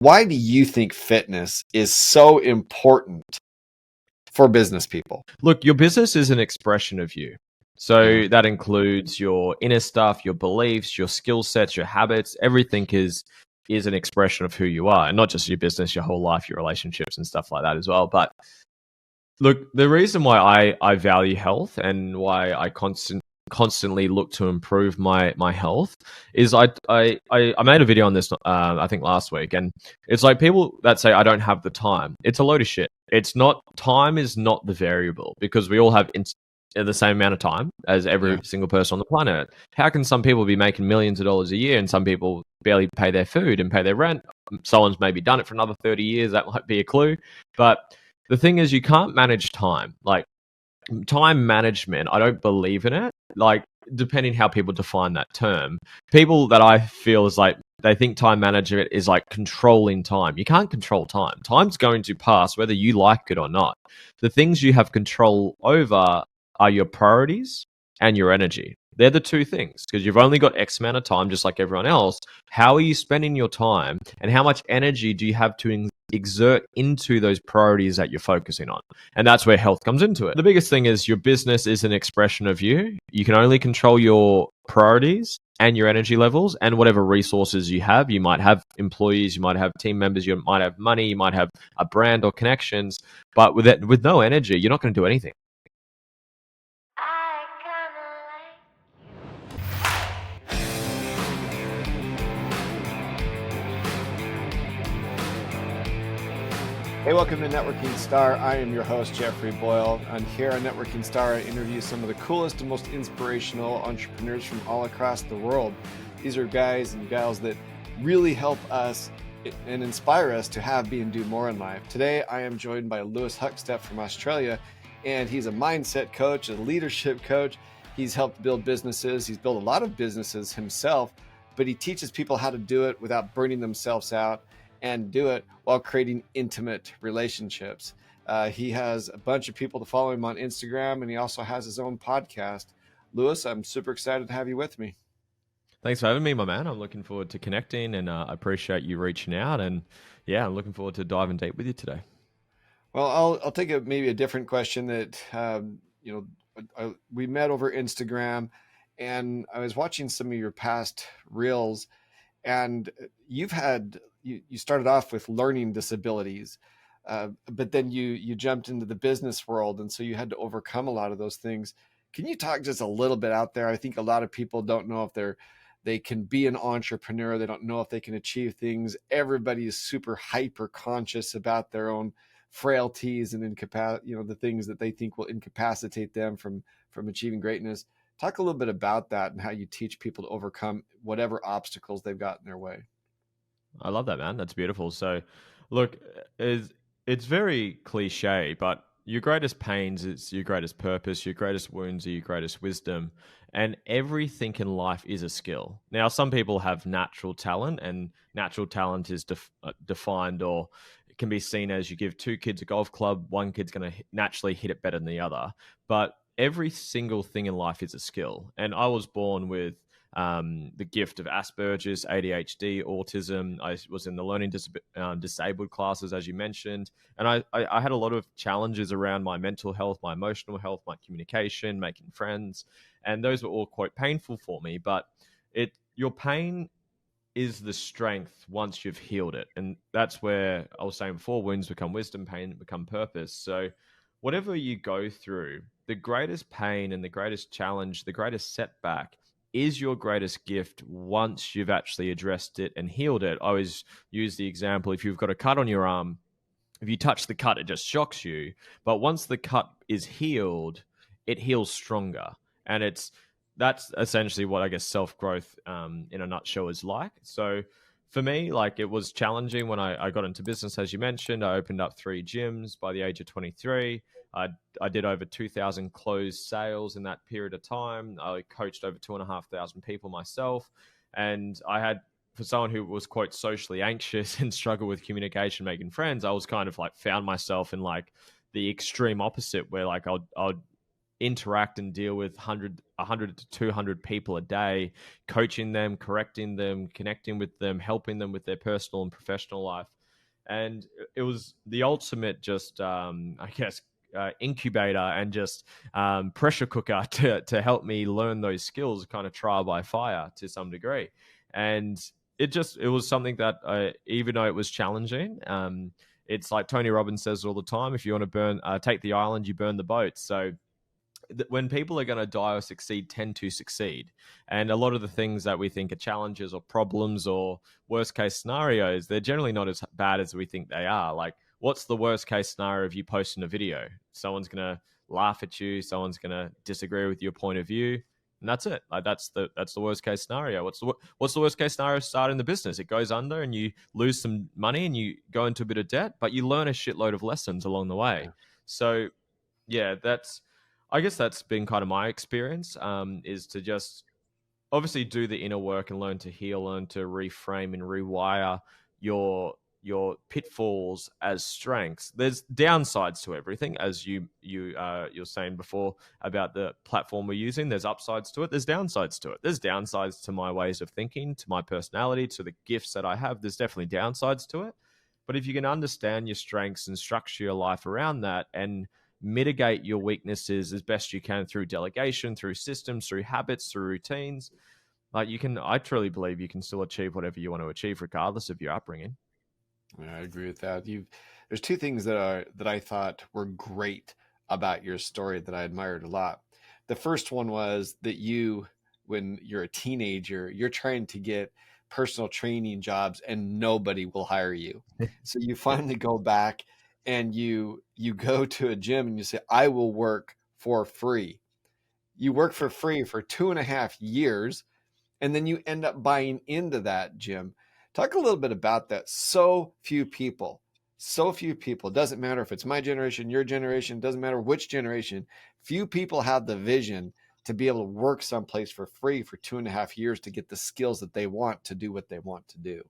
Why do you think fitness is so important for business people? Look, your business is an expression of you. So that includes your inner stuff, your beliefs, your skill sets, your habits. Everything is an expression of who you are, and not just your business, your whole life, your relationships and stuff like that as well. But look, the reason why I value health and why I constantly look to improve my health is I made a video on this I think last week, and it's like people that say I don't have the time. It's a load of shit. It's not, time is not the variable, because we all have the same amount of time as every single person on the planet. How can some people be making millions of dollars a year and some people barely pay their food and pay their rent? Someone's maybe done it for another 30 years. That might be a clue. But the thing is, you can't manage time. Like, time management, I don't believe in it. Like, depending how people define that term, people that I feel is like, they think time management is like controlling time. You can't control time. Time's going to pass whether you like it or not. The things you have control over are your priorities and your energy. They're the two things, because you've only got X amount of time, just like everyone else. How are you spending your time, and how much energy do you have to exert into those priorities that you're focusing on? And that's where health comes into it. The biggest thing is your business is an expression of you. You can only control your priorities and your energy levels and whatever resources you have. You might have employees, you might have team members, you might have money, you might have a brand or connections, but with no energy, you're not going to do anything. Hey, welcome to Networking Star. I am your host, Jeffery Boyle. And here on Networking Star, I interview some of the coolest and most inspirational entrepreneurs from all across the world. These are guys and gals that really help us and inspire us to have, be, and do more in life. Today, I am joined by Lewis Huckstep from Australia, and he's a mindset coach, a leadership coach. He's helped build businesses. He's built a lot of businesses himself, but he teaches people how to do it without burning themselves out, and do it while creating intimate relationships. He has a bunch of people to follow him on Instagram, and he also has his own podcast. Lewis, I'm super excited to have you with me. Thanks for having me, my man. I'm looking forward to connecting, and I appreciate you reaching out. And yeah, I'm looking forward to diving deep with you today. Well, I'll take maybe a different question that, we met over Instagram, and I was watching some of your past reels, and you started off with learning disabilities, but then you jumped into the business world, and so you had to overcome a lot of those things. Can you talk just a little bit out there? I think a lot of people don't know if they can be an entrepreneur. They don't know if they can achieve things. Everybody is super hyper conscious about their own frailties and the things that they think will incapacitate them from achieving greatness. Talk a little bit about that and how you teach people to overcome whatever obstacles they've got in their way. I love that, man. That's beautiful. So, look, it's very cliche, but your greatest pains is your greatest purpose, your greatest wounds are your greatest wisdom, and everything in life is a skill. Now, some people have natural talent, and natural talent is defined, or it can be seen as you give two kids a golf club, one kid's going to naturally hit it better than the other. But every single thing in life is a skill. And I was born with the gift of Asperger's, ADHD, autism. I was in the learning disabled classes, as you mentioned. And I had a lot of challenges around my mental health, my emotional health, my communication, making friends. And those were all quite painful for me. But your pain is the strength once you've healed it. And that's where I was saying before, wounds become wisdom, pain become purpose. So whatever you go through, the greatest pain and the greatest challenge, the greatest setback is your greatest gift once you've actually addressed it and healed it. I always use the example, if you've got a cut on your arm, if you touch the cut, it just shocks you. But once the cut is healed, it heals stronger. And that's essentially what I guess self-growth in a nutshell is like. So for me, like, it was challenging when I got into business. As you mentioned, I opened up 3 gyms by the age of 23. I did over 2,000 closed sales in that period of time. I coached over 2,500 people myself. And I had, for someone who was quite socially anxious and struggled with communication, making friends, I was kind of like found myself in like the extreme opposite, where like I'd interact and deal with 100 to 200 people a day, coaching them, correcting them, connecting with them, helping them with their personal and professional life. And it was the ultimate just I guess incubator and just pressure cooker to help me learn those skills, kind of trial by fire to some degree. And it was something that even though it was challenging, it's like Tony Robbins says all the time: if you want to take the island, you burn the boat. So when people are going to die or succeed, tend to succeed. And a lot of the things that we think are challenges or problems or worst case scenarios, they're generally not as bad as we think they are. Like, what's the worst case scenario of you posting a video? Someone's going to laugh at you. Someone's going to disagree with your point of view. And that's it. Like, that's the worst case scenario. What's the worst case scenario of starting the business? It goes under and you lose some money and you go into a bit of debt, but you learn a shitload of lessons along the way. Yeah. So yeah, I guess that's been kind of my experience, is to just obviously do the inner work and learn to heal, learn to reframe and rewire your pitfalls as strengths. There's downsides to everything, as you're saying before about the platform we're using. There's upsides to it. There's downsides to it. There's downsides to my ways of thinking, to my personality, to the gifts that I have. There's definitely downsides to it. But if you can understand your strengths and structure your life around that and mitigate your weaknesses as best you can through delegation, through systems, through habits, through routines, like I truly believe you can still achieve whatever you want to achieve regardless of your upbringing. Yeah, I agree with that. There's two things that I thought were great about your story that I admired a lot. The first one was that when you're a teenager, you're trying to get personal training jobs and nobody will hire you. So you finally go back and you go to a gym and you say, I will work for free. You work for free for 2.5 years, and then you end up buying into that gym. Talk a little bit about that. So few people, doesn't matter if it's my generation, your generation, doesn't matter which generation, few people have the vision to be able to work someplace for free for 2.5 years to get the skills that they want to do what they want to do.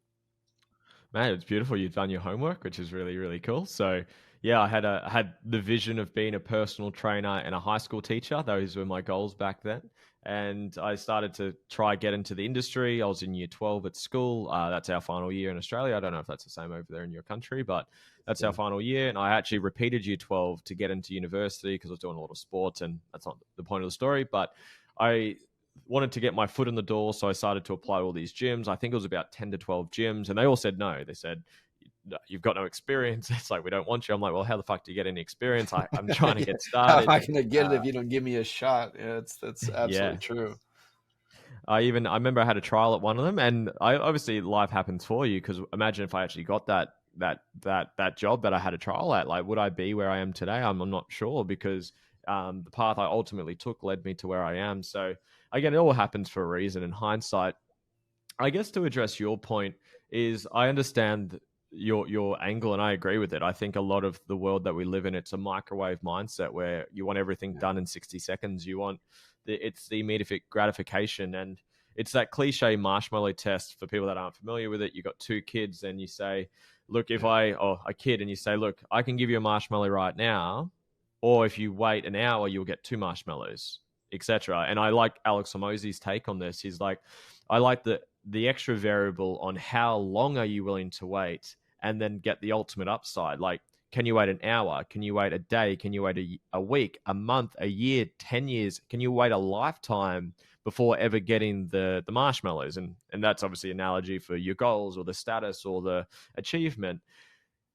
Man, it's beautiful. You've done your homework, which is really, really cool. So yeah, I had the vision of being a personal trainer and a high school teacher. Those were my goals back then. And I started to try get into the industry. I was in year 12 at school. That's our final year in Australia. I don't know if that's the same over there in your country, but that's our final year. And I actually repeated year 12 to get into university because I was doing a lot of sports, and that's not the point of the story. But I wanted to get my foot in the door, so I started to apply to all these gyms. I think it was about 10 to 12 gyms, and they all said no. They said, you've got no experience. It's like, we don't want you. I'm like, well, how the fuck do you get any experience? I'm trying to get started. How am I going to get it if you don't give me a shot? Yeah, that's absolutely yeah. true. I remember I had a trial at one of them, and obviously life happens for you, because imagine if I actually got that job that I had a trial at, like, would I be where I am today? I'm not sure, because the path I ultimately took led me to where I am. So again, it all happens for a reason. In hindsight, I guess to address your point is, I understand your angle, and I agree with it. I think a lot of the world that we live in, it's a microwave mindset where you want everything done in 60 seconds. It's the immediate gratification, and it's that cliche marshmallow test. For people that aren't familiar with it, you got two kids and you say, look, a kid, and you say, look, I can give you a marshmallow right now, or if you wait an hour, you'll get two marshmallows, etc. And I like Alex Hormozi's take on this. He's like, I like the extra variable on how long are you willing to wait, and then get the ultimate upside. Like, can you wait an hour? Can you wait a day? Can you wait a week, a month, a year, 10 years? Can you wait a lifetime before ever getting the marshmallows? And that's obviously an analogy for your goals or the status or the achievement.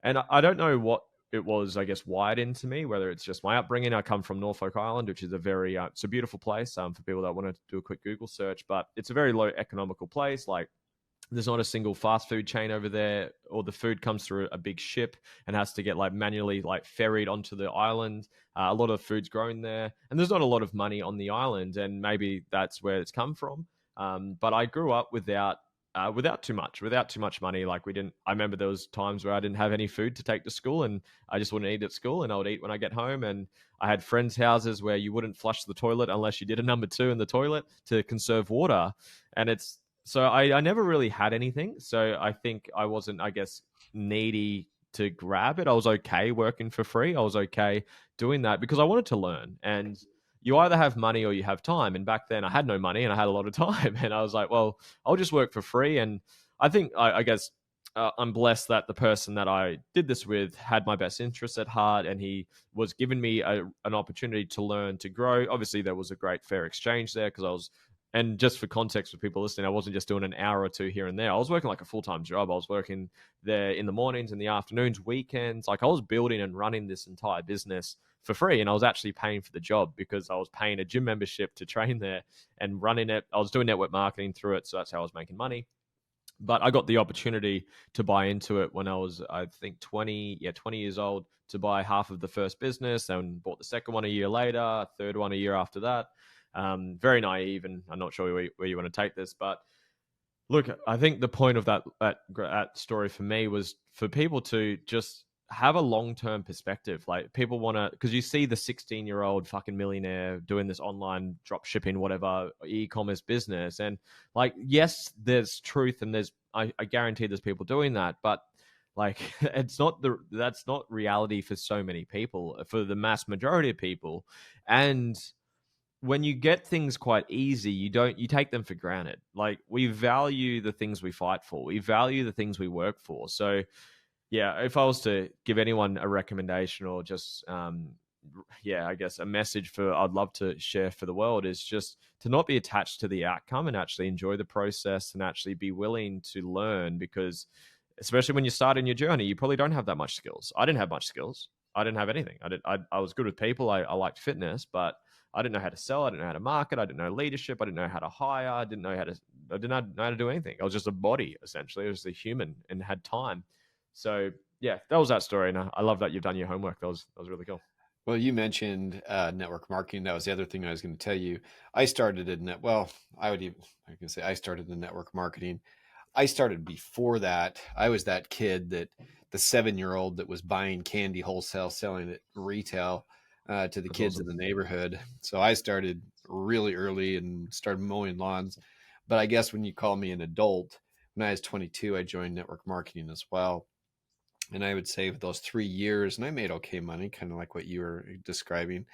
And I don't know what it was, I guess, wired into me, whether it's just my upbringing. I come from Norfolk Island, which is it's a beautiful place, for people that want to do a quick Google search, but it's a very low economical place. Like, there's not a single fast food chain over there, or the food comes through a big ship and has to get manually ferried onto the island. A lot of food's grown there, and there's not a lot of money on the island, and maybe that's where it's come from. But I grew up without too much money. Like, I remember there was times where I didn't have any food to take to school, and I just wouldn't eat at school, and I would eat when I get home. And I had friends' houses where you wouldn't flush the toilet unless you did a number 2 in the toilet to conserve water. And so I never really had anything. So I think I wasn't, I guess, needy to grab it. I was okay working for free. I was okay doing that because I wanted to learn. And you either have money or you have time. And back then I had no money and I had a lot of time. And I was like, well, I'll just work for free. And I think, I guess, I'm blessed that the person that I did this with had my best interests at heart, and he was giving me an opportunity to learn, to grow. Obviously, there was a great fair exchange there because I was, and just for context for people listening, I wasn't just doing an hour or two here and there. I was working like a full-time job. I was working there in the mornings, in the afternoons, weekends. Like I was building and running this entire business for free, and I was actually paying for the job because I was paying a gym membership to train there and running it. I was doing network marketing through it, so that's how I was making money. But I got the opportunity to buy into it when I was, I think, 20 years old, to buy half of the first business, and bought the second one a year later, third one a year after that. Very naive, and I'm not sure where you want to take this, but look, I think the point of that story for me was for people to just have a long-term perspective. Like people want to, because you see the 16-year-old fucking millionaire doing this online drop shipping, whatever, e-commerce business. And like, yes, there's truth, and I guarantee there's people doing that, but like that's not reality for so many people, for the mass majority of people. And when you get things quite easy, you take them for granted. Like we value the things we fight for. We value the things we work for. So yeah, if I was to give anyone a recommendation, or just I guess a message I'd love to share for the world, is just to not be attached to the outcome and actually enjoy the process and actually be willing to learn, because especially when you start in your journey, you probably don't have that much skills. I didn't have much skills. I didn't have anything. I was good with people. I liked fitness, but I didn't know how to sell. I didn't know how to market. I didn't know leadership. I didn't know how to hire. I didn't know how to do anything. I was just a body, essentially. I was a human and had time. So yeah, that was that story. And I love that you've done your homework. That was really cool. Well, you mentioned network marketing. That was the other thing I was going to tell you. I started in net. Well, I can say I started in network marketing. I started before that. I was that kid, that the 7-year-old that was buying candy wholesale, selling it retail to the That's kids awesome. in the neighborhood. So I started really early and started mowing lawns. But I guess when you call me an adult, when I was 22, I joined network marketing as well. And I would say with those 3 years, and I made okay money, kind of like what you were describing.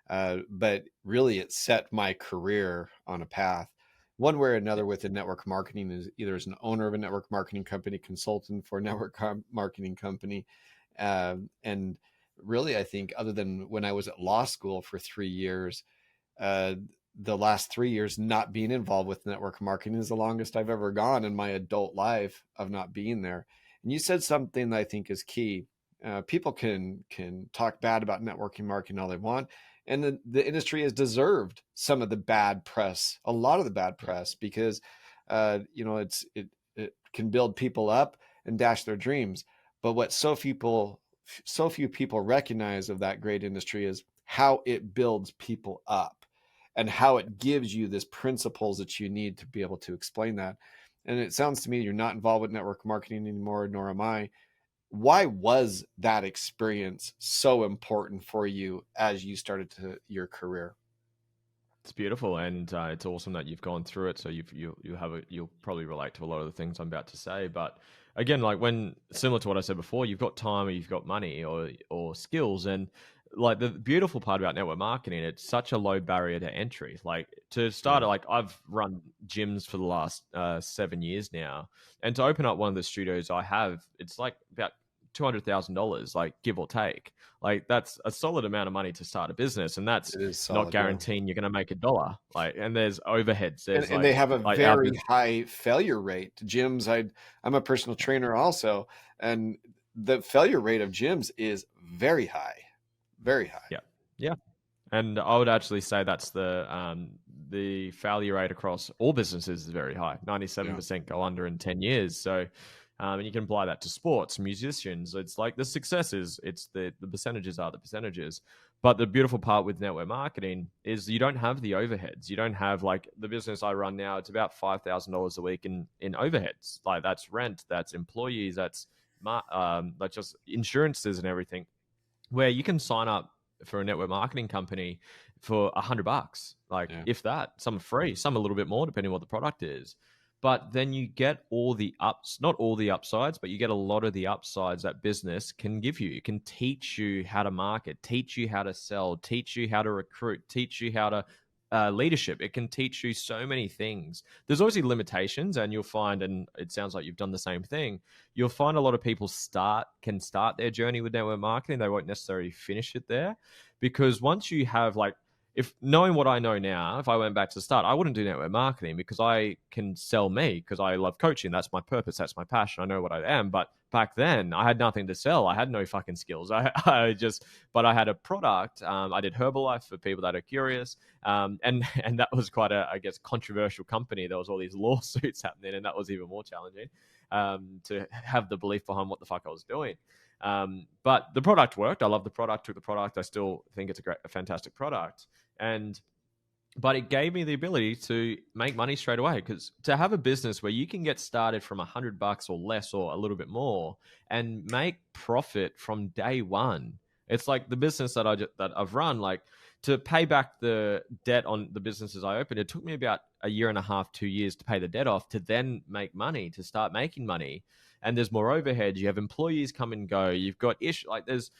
But really, it set my career on a path. One way or another within network marketing is either as an owner of a network marketing company, consultant for a marketing company. And really, I think other than when I was at law school for 3 years, uh, the last 3 years not being involved with network marketing is the longest I've ever gone in my adult life of not being there. And you said something that I think is key. People can talk bad about networking marketing all they want, and the industry has deserved some of the bad press, a lot of the bad Yeah. press, because it can build people up and dash their dreams. But what so few people recognize of that great industry is how it builds people up, and how it gives you this principles that you need to be able to explain that. And it sounds to me you're not involved with network marketing anymore, nor am I. Why was that experience so important for you as you started your career? It's beautiful, and it's awesome that you've gone through it. So you'll probably relate to a lot of the things I'm about to say. But again, like when similar to what I said before, you've got time or you've got money or skills, and like the beautiful part about network marketing, it's such a low barrier to entry. Like to start, Yeah, like I've run gyms for the last 7 years now, and to open up one of the studios I have, it's like about $200,000, like give or take. Like that's a solid amount of money to start a business, and that's it is not solid. Yeah. guaranteeing you're going to make a dollar. Like, and there's overheads. There's And they have a like our very business. high failure rate. Gyms, I'm a personal trainer also, and the failure rate of gyms is very high, very high. Yeah, yeah. And I would actually say that's the failure rate across all businesses is very high. Yeah. 97% go under in 10 years. So, and you can apply that to sports, musicians. It's like the successes. It's the percentages are the percentages. But the beautiful part with network marketing is you don't have the overheads. You don't have like the business I run now. It's about $5,000 a week in overheads. Like that's rent, that's employees, that's just insurances and everything, where you can sign up for a network marketing company for $100, like Yeah. if that. Some are free, some a little bit more, depending on what the product is. but then you get all the ups, not all the upsides, but you get a lot of the upsides that business can give you. It can teach you how to market, teach you how to sell, teach you how to recruit, teach you how to leadership. It can teach you so many things. There's obviously limitations, and you'll find, and it sounds like you've done the same thing. You'll find a lot of people can start their journey with network marketing. They won't necessarily finish it there, because once you have like, if knowing what I know now, if I went back to the start, I wouldn't do network marketing because I can sell me because I love coaching. That's my purpose. That's my passion. I know what I am. But back then, I had nothing to sell. I had no fucking skills. But I had a product. I did Herbalife for people that are curious. And that was quite a, I guess, controversial company. There was all these lawsuits happening, and that was even more challenging to have the belief behind what the fuck I was doing. But the product worked. I love the product, took the product. I still think it's a fantastic product. But it gave me the ability to make money straight away, because to have a business where you can get started from $100 or less or a little bit more and make profit from day one. It's like the business that I've run, like to pay back the debt on the businesses I opened. It took me about a year and a half, 2 years to pay the debt off, to then make money, to start making money. And there's more overhead. You have employees come and go. You've got like there's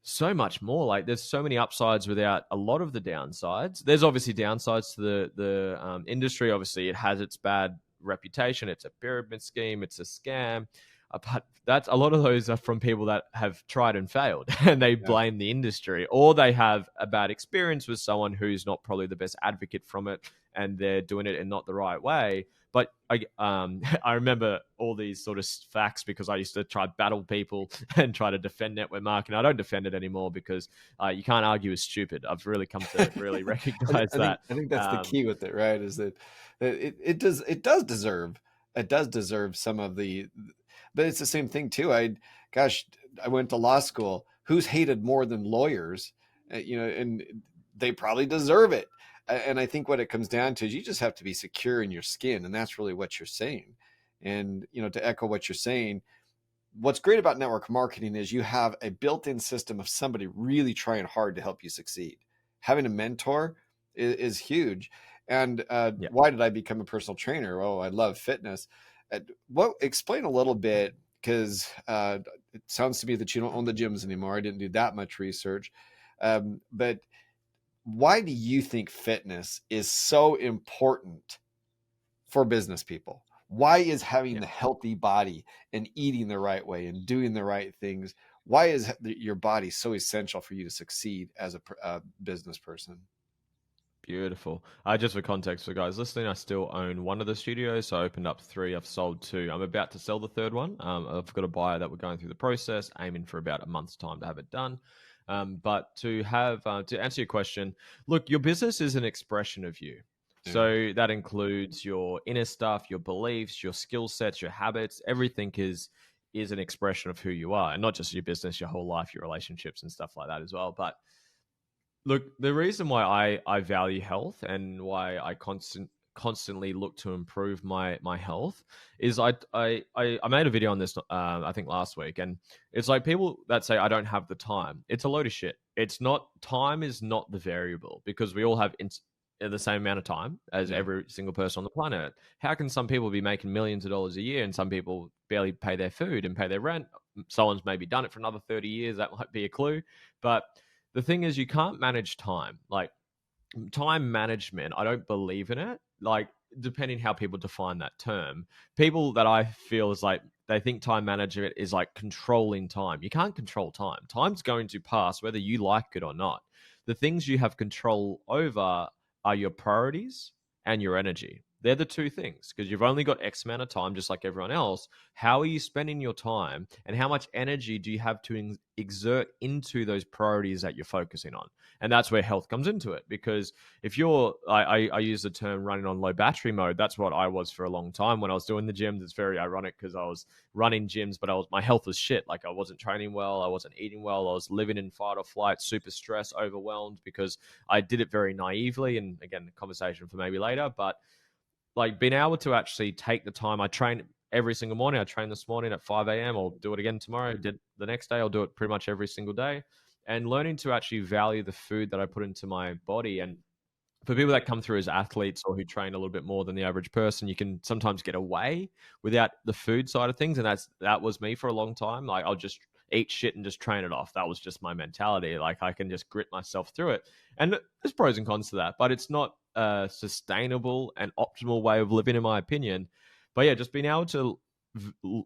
so much more. Like there's so many upsides without a lot of the downsides. There's obviously downsides to the industry. Obviously, it has its bad reputation. It's a pyramid scheme. It's a scam. But that's a lot of those are from people that have tried and failed, and they blame the industry, or they have a bad experience with someone who's not probably the best advocate from it, and they're doing it in not the right way. But I remember all these sort of facts because I used to try battle people and try to defend network marketing. I don't defend it anymore because you can't argue with stupid. I've really come to really recognize that. I think that's the key with it, right? Is that it does deserve some of the, but it's the same thing too. I went to law school. Who's hated more than lawyers? And they probably deserve it. And I think what it comes down to is you just have to be secure in your skin. And that's really what you're saying. And, to echo what you're saying, what's great about network marketing is you have a built-in system of somebody really trying hard to help you succeed. Having a mentor is huge. And why did I become a personal trainer? Oh, I love fitness. Explain a little bit, because it sounds to me that you don't own the gyms anymore. I didn't do that much research. But why do you think fitness is so important for business people? Why is having the healthy body and eating the right way and doing the right things, why is your body so essential for you to succeed as a business person? Beautiful. Just for context for guys listening, I still own one of the studios. So I opened up 3. I've sold 2. I'm about to sell the 3rd one. I've got a buyer that we're going through the process, aiming for about a month's time to have it done. But to answer your question, look, your business is an expression of you. So that includes your inner stuff, your beliefs, your skill sets, your habits. Everything is an expression of who you are, and not just your business, your whole life, your relationships and stuff like that as well. But look, the reason why I value health and why I constantly look to improve my health is I made a video on this I think last week, and it's like people that say I don't have the time. It's a load of shit. It's not, time is not the variable, because we all have the same amount of time as every single person on the planet. How can some people be making millions of dollars a year and some people barely pay their food and pay their rent? Someone's maybe done it for another 30 years. That might be a clue. But the thing is, you can't manage time. Like, time management, I don't believe in it. Like, depending how people define that term, people that I feel is like, they think time management is like controlling time. You can't control time. Time's going to pass whether you like it or not. The things you have control over are your priorities and your energy. They're the 2 things, because you've only got X amount of time, just like everyone else. How are you spending your time, and how much energy do you have to exert into those priorities that you're focusing on? And that's where health comes into it, because if you're, I use the term running on low battery mode. That's what I was for a long time when I was doing the gyms. It's very ironic because I was running gyms, but my health was shit. Like, I wasn't training well, I wasn't eating well, I was living in fight or flight, super stressed, overwhelmed, because I did it very naively. And again, conversation for maybe later, but like being able to actually take the time. I train every single morning. I train this morning at 5 a.m. I'll do it again tomorrow. Did the next day. I'll do it pretty much every single day. And learning to actually value the food that I put into my body. And for people that come through as athletes or who train a little bit more than the average person, you can sometimes get away without the food side of things. And that was me for a long time. Like, I'll just eat shit and just train it off. That was just my mentality. Like, I can just grit myself through it. And there's pros and cons to that, but it's not a sustainable and optimal way of living, in my opinion. But yeah, just being able to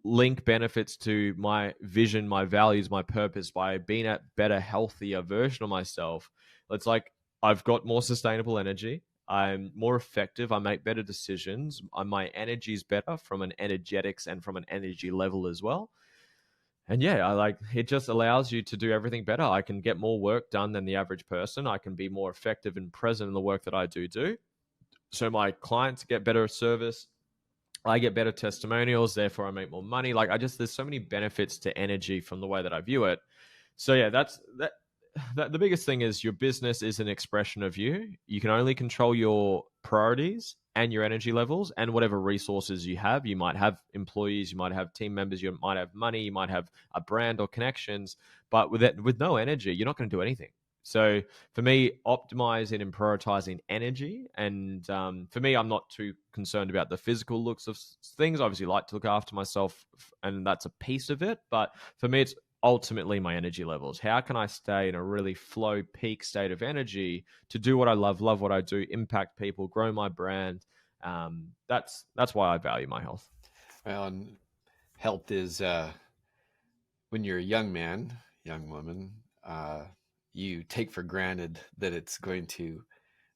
link benefits to my vision, my values, my purpose by being a better, healthier version of myself. It's like, I've got more sustainable energy. I'm more effective. I make better decisions. My energy is better from an energetics and from an energy level as well. And yeah, I like it just allows you to do everything better. I can get more work done than the average person. I can be more effective and present in the work that I do. So my clients get better service. I get better testimonials, therefore I make more money. Like, there's so many benefits to energy from the way that I view it. So yeah, that the biggest thing is your business is an expression of you. You can only control your priorities and your energy levels and whatever resources you have. You might have employees, you might have team members, you might have money, you might have a brand or connections, but with no energy, you're not going to do anything. So for me, optimizing and prioritizing energy, and for me, I'm not too concerned about the physical looks of things. Obviously, like to look after myself, and that's a piece of it. But for me, it's ultimately my energy levels. How can I stay in a really flow peak state of energy to do what I love what I do, impact people, grow my brand? That's why I value my health. Well, and health is when you're a young man, young woman, you take for granted that it's going to.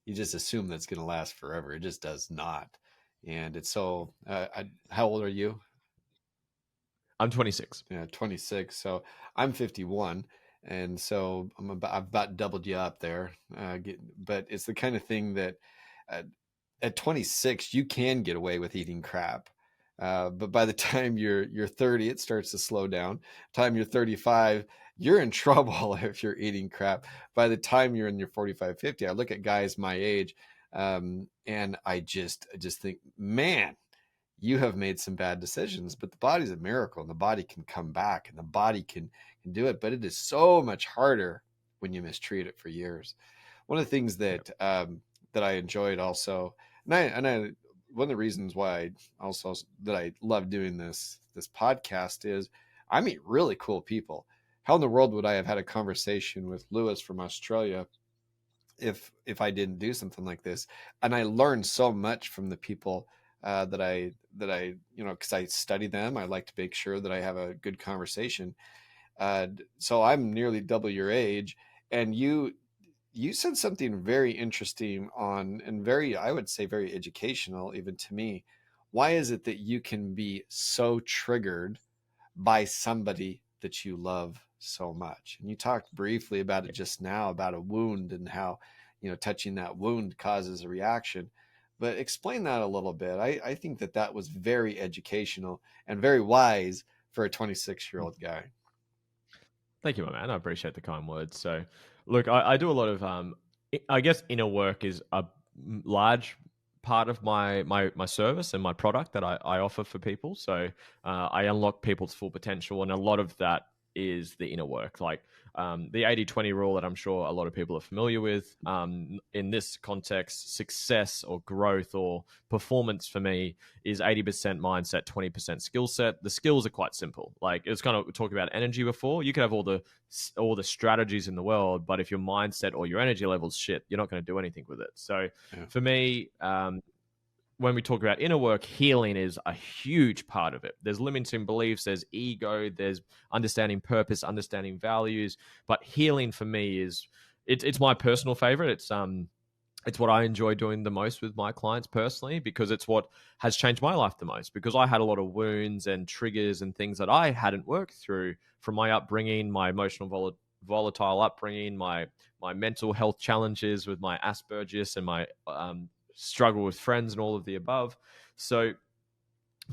You just assume that's going to last forever. It just does not, and it's so. How old are you? I'm 26. Yeah, 26. So I'm 51, and so I've about doubled you up there. But it's the kind of thing that uh, at 26 you can get away with eating crap. But by the time you're 30, it starts to slow down. Time you're 35, you're in trouble if you're eating crap. By the time you're in your 45, 50, I look at guys my age, and I just think, man, you have made some bad decisions, but the body's a miracle and the body can come back and the body can do it. But it is so much harder when you mistreat it for years. One of the things Yep. that I enjoyed also, and I one of the reasons why I also that I love doing this podcast is I meet really cool people. How in the world would I have had a conversation with Lewis from Australia if I didn't do something like this? And I learned so much from the people that I because I study them. I like to make sure that I have a good conversation. So I'm nearly double your age, and you said something very interesting on and very, I would say, very educational even to me. Why is it that you can be so triggered by somebody that you love so much? And you talked briefly about it just now, about a wound and how, touching that wound causes a reaction. But explain that a little bit. I think that was very educational and very wise for a 26-year-old guy. Thank you, my man. I appreciate the kind words. So, look, I do a lot of, I guess inner work is a large part of my service and my product that I offer for people. So, I unlock people's full potential, and a lot of that is the inner work. Like, the 80-20 rule that I'm sure a lot of people are familiar with. In this context, success or growth or performance for me is 80% mindset, 20% skill set. The skills are quite simple. Like, it was kind of talking about energy before. You could have all the strategies in the world, but if your mindset or your energy level's shit, you're not going to do anything with it. So Yeah. for me, when we talk about inner work, healing is a huge part of it. There's limiting beliefs, there's ego, there's understanding purpose, understanding values. But healing for me is it's my personal favorite. It's what I enjoy doing the most with my clients personally, because it's what has changed my life the most. Because I had a lot of wounds and triggers and things that I hadn't worked through from my upbringing, my emotional volatile upbringing, my mental health challenges with my Asperger's and my struggle with friends and all of the above. So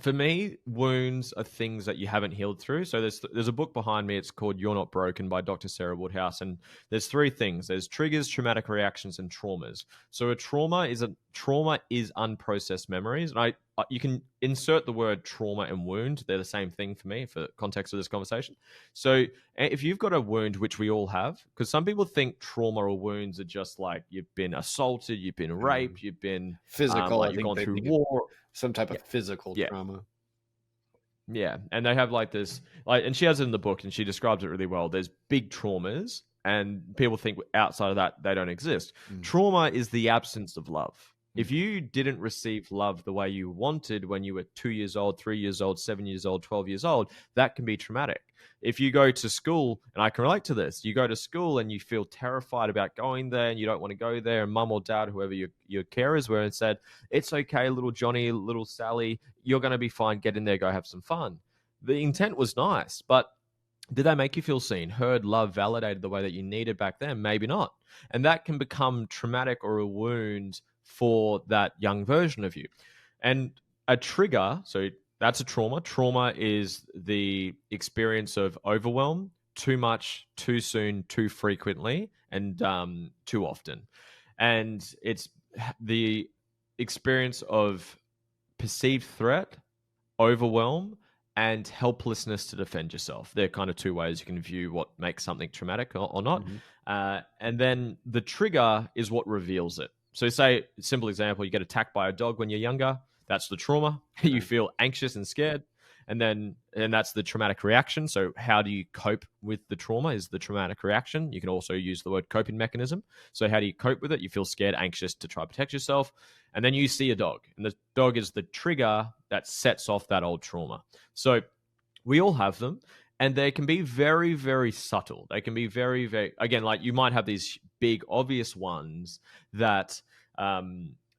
for me, wounds are things that you haven't healed through. So there's a book behind me. It's called You're Not Broken by Dr. Sarah Woodhouse. And there's three things. There's triggers, traumatic reactions, and traumas. So a trauma is unprocessed memories. And you can insert the word trauma and wound. They're the same thing for me for context of this conversation. So if you've got a wound, which we all have, because some people think trauma or wounds are just like you've been assaulted, you've been raped, you've been physical. like I you've think gone they through think of war. some type of Yeah, physical yeah, trauma. yeah. And they have like this, like, and she has it in the book and she describes it really well. There's big traumas, and people think outside of that, they don't exist. Trauma is the absence of love. If you didn't receive love the way you wanted when you were 2 years old, 3 years old, 7 years old, 12 years old, that can be traumatic. If you go to school, and I can relate to this, you go to school and you feel terrified about going there and you don't want to go there, and mum or dad, whoever your carers were, and said, it's okay, little Johnny, little Sally, you're going to be fine, get in there, go have some fun. The intent was nice, but did they make you feel seen, heard, loved, validated the way that you needed back then? Maybe not. And that can become traumatic or a wound for that young version of you. And a trigger, so that's a trauma. Trauma is the experience of overwhelm, too much, too soon, too frequently, and too often. And it's the experience of perceived threat, overwhelm, and helplessness to defend yourself. They're kind of two ways you can view what makes something traumatic or not. And then the trigger is what reveals it. So say, simple example, you get attacked by a dog when you're younger. That's the trauma. You feel anxious and scared. And that's the traumatic reaction. So how do you cope with the trauma is the traumatic reaction. You can also use the word coping mechanism. So how do you cope with it? You feel scared, anxious to try to protect yourself. And then you see a dog, and the dog is the trigger that sets off that old trauma. So we all have them, and they can be very, very subtle. They can be very, very, again, like you might have these big, obvious ones that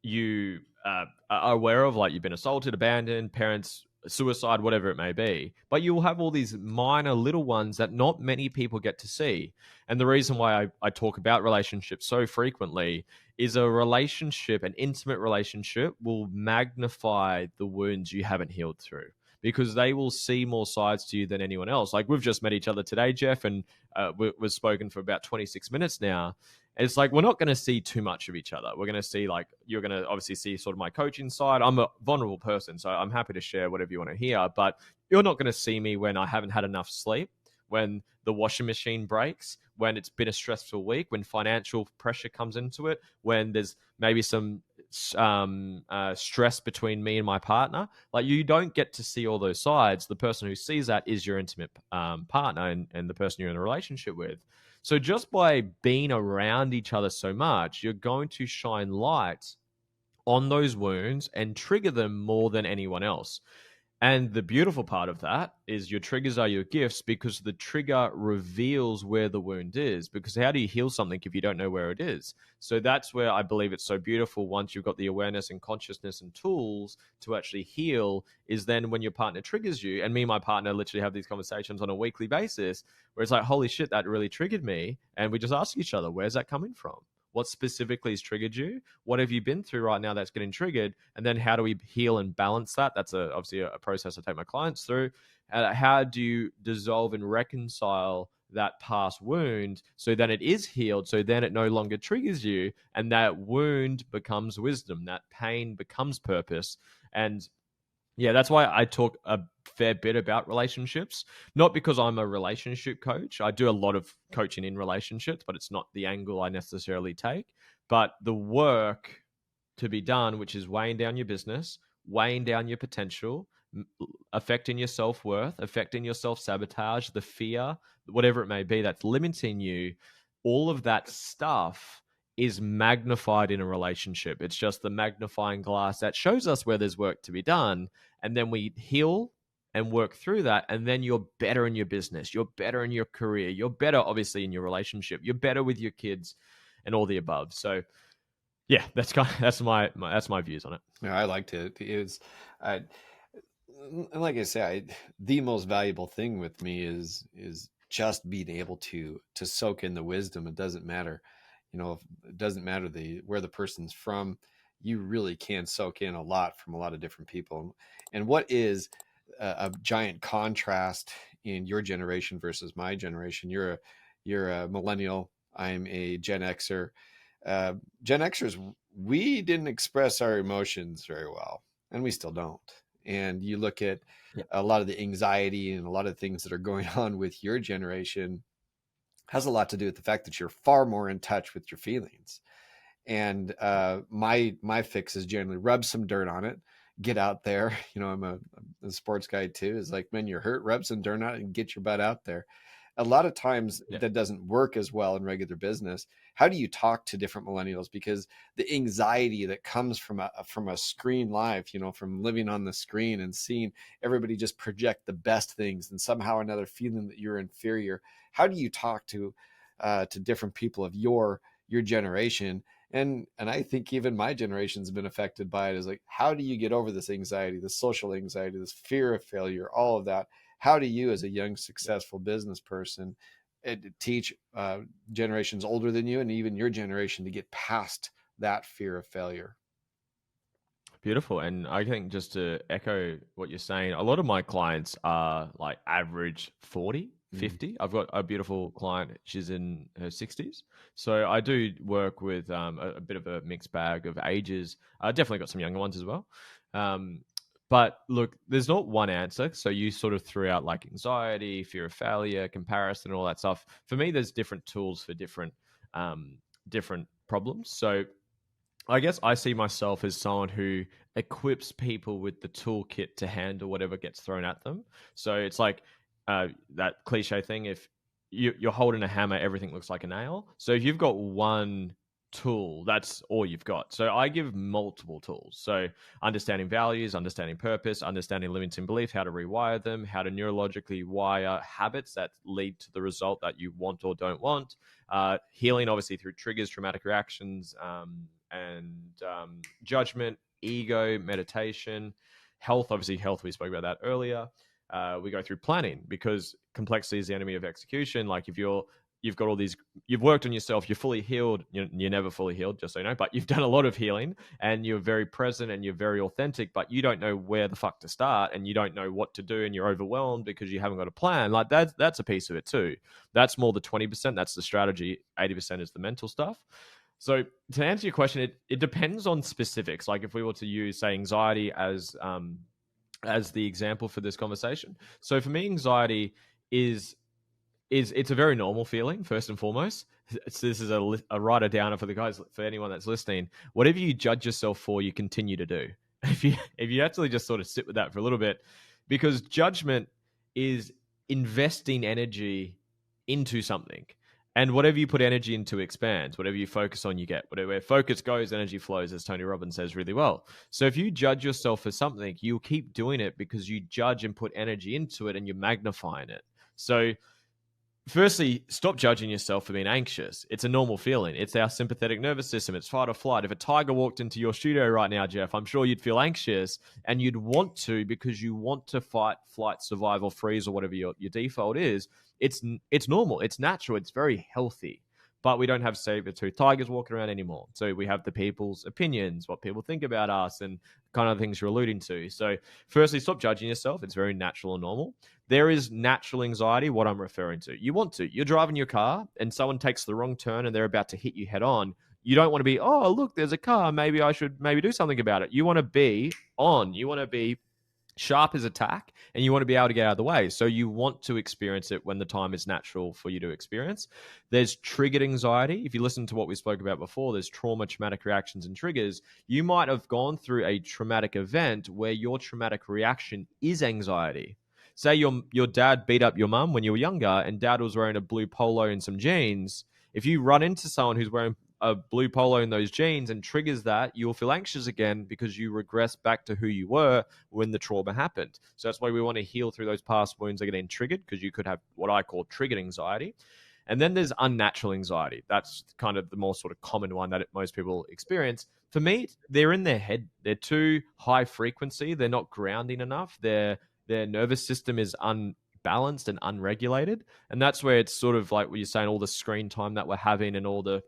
you are aware of, like you've been assaulted, abandoned, parents, suicide, whatever it may be. But you will have all these minor little ones that not many people get to see. And the reason why I talk about relationships so frequently is a relationship, an intimate relationship, will magnify the wounds you haven't healed through, because they will see more sides to you than anyone else. Like we've just met each other today, Jeff, and we've spoken for about 26 minutes now. It's like we're not going to see too much of each other. We're going to see, like, you're going to obviously see sort of my coaching side. I'm a vulnerable person, so I'm happy to share whatever you want to hear, but you're not going to see me when I haven't had enough sleep, when the washing machine breaks, when it's been a stressful week, when financial pressure comes into it, when there's maybe some stress between me and my partner. Like, you don't get to see all those sides. The person who sees that is your intimate partner and the person you're in a relationship with. So just by being around each other so much, you're going to shine light on those wounds and trigger them more than anyone else. And the beautiful part of that is your triggers are your gifts, because the trigger reveals where the wound is. Because how do you heal something if you don't know where it is? So that's where I believe it's so beautiful, once you've got the awareness and consciousness and tools to actually heal, is then when your partner triggers you. And me and my partner literally have these conversations on a weekly basis where it's like, holy shit, that really triggered me. And we just ask each other, where's that coming from? What specifically has triggered you? What have you been through right now that's getting triggered? And then how do we heal and balance that? That's obviously a process I take my clients through. How do you dissolve and reconcile that past wound so that it is healed, so then it no longer triggers you, and that wound becomes wisdom, that pain becomes purpose. And yeah, that's why I talk a fair bit about relationships. Not because I'm a relationship coach. I do a lot of coaching in relationships, but it's not the angle I necessarily take. But the work to be done, which is weighing down your business, weighing down your potential, affecting your self-worth, affecting your self-sabotage, the fear, whatever it may be that's limiting you, all of that stuff is magnified in a relationship. It's just the magnifying glass that shows us where there's work to be done. And then we heal and work through that. And then you're better in your business. You're better in your career. You're better, obviously, in your relationship. You're better with your kids and all the above. So yeah, that's my views on it. Yeah, I liked it. And like I said, the most valuable thing with me is just being able to soak in the wisdom. It doesn't matter, it doesn't matter where the person's from. You really can soak in a lot from a lot of different people. And what is a giant contrast in your generation versus my generation? You're a millennial. I'm a Gen Xer. Gen Xers, we didn't express our emotions very well. and we still don't. And you look at Yeah. a lot of the anxiety and a lot of things that are going on with your generation has a lot to do with the fact that you're far more in touch with your feelings. And my fix is generally rub some dirt on it, get out there. I'm a sports guy too. Is like, man, you're hurt, rub some dirt on it and get your butt out there. A lot of times Yeah. that doesn't work as well in regular business. How do you talk to different millennials? Because the anxiety that comes from a screen life, from living on the screen and seeing everybody just project the best things and somehow or another feeling that you're inferior. How do you talk to different people of your generation? And I think even my generation's been affected by it. Is like, how do you get over this anxiety, this social anxiety, this fear of failure, all of that? How do you, as a young, successful business person, teach generations older than you and even your generation to get past that fear of failure? Beautiful. And I think just to echo what you're saying, a lot of my clients are like average 40, Mm. 50. I've got a beautiful client. She's in her 60s. So I do work with a bit of a mixed bag of ages. I definitely got some younger ones as well. But look, there's not one answer. So you sort of threw out like anxiety, fear of failure, comparison, all that stuff. For me, there's different tools for different problems. So I guess I see myself as someone who equips people with the toolkit to handle whatever gets thrown at them. So it's like that cliche thing: if you're holding a hammer, everything looks like a nail. So if you've got one tool, that's all you've got. So I give multiple tools. So understanding values, understanding purpose, understanding limiting belief, how to rewire them, how to neurologically wire habits that lead to the result that you want or don't want. Healing, obviously, through triggers, traumatic reactions, and judgment, ego, meditation, health. Obviously, health, we spoke about that earlier. We go through planning, because complexity is the enemy of execution. Like if you've got all these, you've worked on yourself, you're fully healed. You're never fully healed, just so you know, but you've done a lot of healing and you're very present and you're very authentic, but you don't know where the fuck to start and you don't know what to do and you're overwhelmed because you haven't got a plan. Like that's a piece of it too. That's more the 20%. That's the strategy. 80% is the mental stuff. So to answer your question, it depends on specifics. Like if we were to use, say, anxiety as the example for this conversation. So for me, anxiety is it's a very normal feeling, first and foremost. So this is a writer downer for the guys, for anyone that's listening. Whatever you judge yourself for, you continue to do. If you actually just sort of sit with that for a little bit, because judgment is investing energy into something. And whatever you put energy into expands. Whatever you focus on, you get. Where focus goes, energy flows, as Tony Robbins says really well. So if you judge yourself for something, you'll keep doing it because you judge and put energy into it and you're magnifying it. So firstly, stop judging yourself for being anxious. It's a normal feeling. It's our sympathetic nervous system. It's fight or flight. If a tiger walked into your studio right now, Jeff, I'm sure you'd feel anxious and you'd want to, because you want to fight, flight, survive, or freeze, or whatever your default is. It's normal. It's natural. It's very healthy. But we don't have saber-toothed tigers walking around anymore. So we have the people's opinions, what people think about us, and kind of things you're alluding to. So firstly, stop judging yourself. It's very natural and normal. There is natural anxiety, what I'm referring to. You're driving your car and someone takes the wrong turn and they're about to hit you head on. You don't want to be, oh, look, there's a car. Maybe I should do something about it. You want to be on. You want to be sharp as attack, and you want to be able to get out of the way. So you want to experience it when the time is natural for you to experience. There's triggered anxiety. If you listen to what we spoke about before, there's trauma, traumatic reactions, and triggers. You might have gone through a traumatic event where your traumatic reaction is anxiety. Say your dad beat up your mum when you were younger and dad was wearing a blue polo and some jeans. If you run into someone who's wearing a blue polo in those jeans and triggers that, you'll feel anxious again because you regress back to who you were when the trauma happened. So that's why we want to heal through those past wounds that are getting triggered, because you could have what I call triggered anxiety. And then there's unnatural anxiety. That's kind of the more sort of common one that most people experience. For me, they're in their head. They're too high frequency. They're not grounding enough. Their nervous system is unbalanced and unregulated. And that's where it's sort of like what you're saying, all the screen time that we're having and all the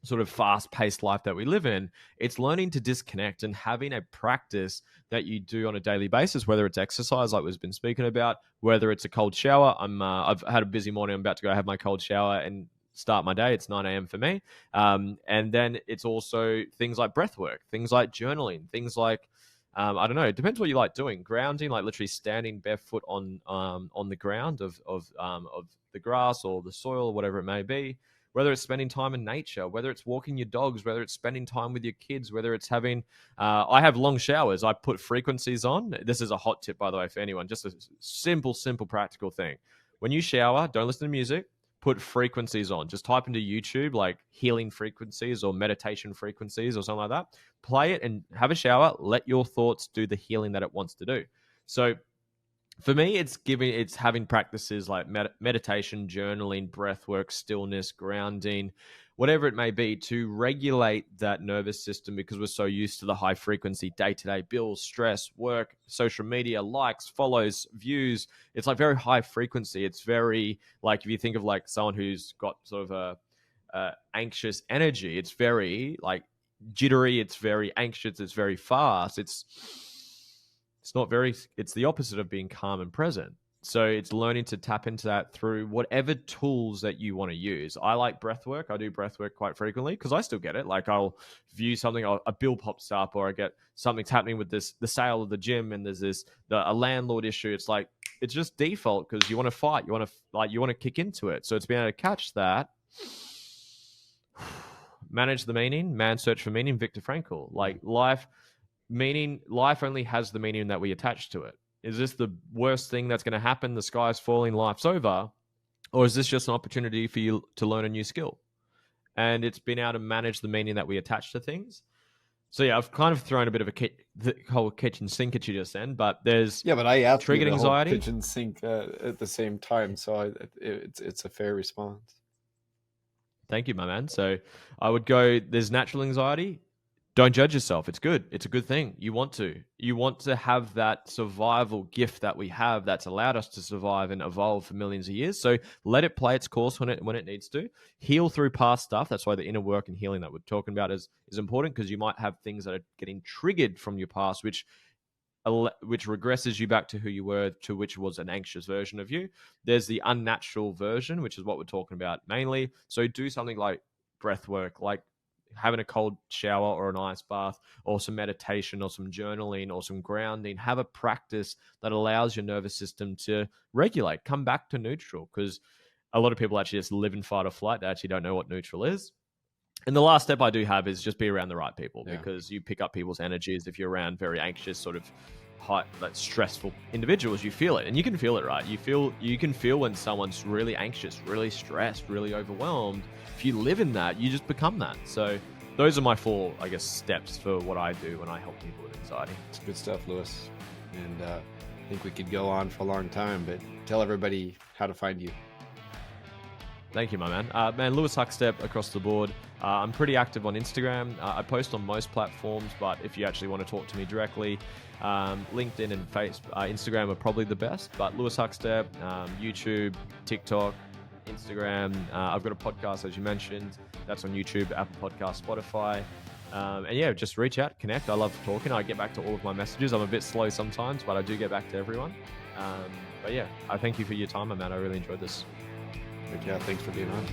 sort of fast-paced life that we live in. It's learning to disconnect and having a practice that you do on a daily basis, whether it's exercise like we've been speaking about, whether it's a cold shower. I've had a busy morning. I'm about to go have my cold shower and start my day. It's 9 a.m. for me. And then it's also things like breath work, things like journaling, things like I don't know. It depends what you like doing. Grounding, like literally standing barefoot on the ground of the grass or the soil or whatever it may be. Whether it's spending time in nature, whether it's walking your dogs, whether it's spending time with your kids, whether it's having, I have long showers. I put frequencies on. This is a hot tip, by the way, for anyone. Just a simple, practical thing. When you shower, don't listen to music. Put frequencies on. Just type into YouTube like healing frequencies or meditation frequencies or something like that. Play it and have a shower. Let your thoughts do the healing that it wants to do. So for me, it's having practices like meditation, journaling, breath work, stillness, grounding, whatever it may be, to regulate that nervous system, because we're so used to the high frequency day-to-day bills, stress, work, social media, likes, follows, views. It's like very high frequency. It's very like, if you think of like someone who's got sort of a anxious energy, it's very like jittery, it's very anxious, it's very fast. It's the opposite of being calm and present. So it's learning to tap into that through whatever tools that you want to use. I like breath work. I do breath work quite frequently because I still get it. Like I'll view something, a bill pops up, or I get something's happening with the sale of the gym, and there's a landlord issue. It's like, it's just default because you want to fight. You want to kick into it. So it's being able to catch that, manage the meaning, man's search for meaning, Viktor Frankl. Like life only has the meaning that we attach to it. Is this the worst thing that's going to happen? The sky's falling, life's over. Or is this just an opportunity for you to learn a new skill? And it's been able to manage the meaning that we attach to things. So yeah, I've kind of thrown a bit of the whole kitchen sink at you just then, but there's but I asked triggered you the anxiety. whole kitchen sink at the same time, so it's a fair response. Thank you, my man. So I would go, there's natural anxiety. Don't judge yourself. It's good. It's a good thing. You want to have that survival gift that we have that's allowed us to survive and evolve for millions of years. So let it play its course when it needs to. Heal through past stuff. That's why the inner work and healing that we're talking about is important, because you might have things that are getting triggered from your past, which regresses you back to who you were, to which was an anxious version of you. There's the unnatural version, which is what we're talking about mainly. So do something like breath work, like having a cold shower or an ice bath, or some meditation or some journaling or some grounding. Have a practice that allows your nervous system to regulate, come back to neutral, because a lot of people actually just live in fight or flight. They actually don't know what neutral is. And the last step I do have is just be around the right people, because you pick up people's energies. If you're around very anxious, sort of high, like stressful individuals, you feel it, and you can feel it, right? You can feel when someone's really anxious, really stressed, really overwhelmed. If you live in that, you just become that. So those are my 4, I guess, steps for what I do when I help people with anxiety. It's good stuff, Lewis. And I think we could go on for a long time, but tell everybody how to find you. Thank you, my man. Lewis Huckstep across the board. I'm pretty active on Instagram. I post on most platforms, but if you actually want to talk to me directly, LinkedIn and Instagram are probably the best. But Lewis Huckstep, YouTube, TikTok, Instagram. I've got a podcast, as you mentioned. That's on YouTube, Apple Podcasts, Spotify. And yeah, just reach out, connect. I love talking. I get back to all of my messages. I'm a bit slow sometimes, but I do get back to everyone. But yeah, I thank you for your time, man. I really enjoyed this. Yeah, thanks for being on.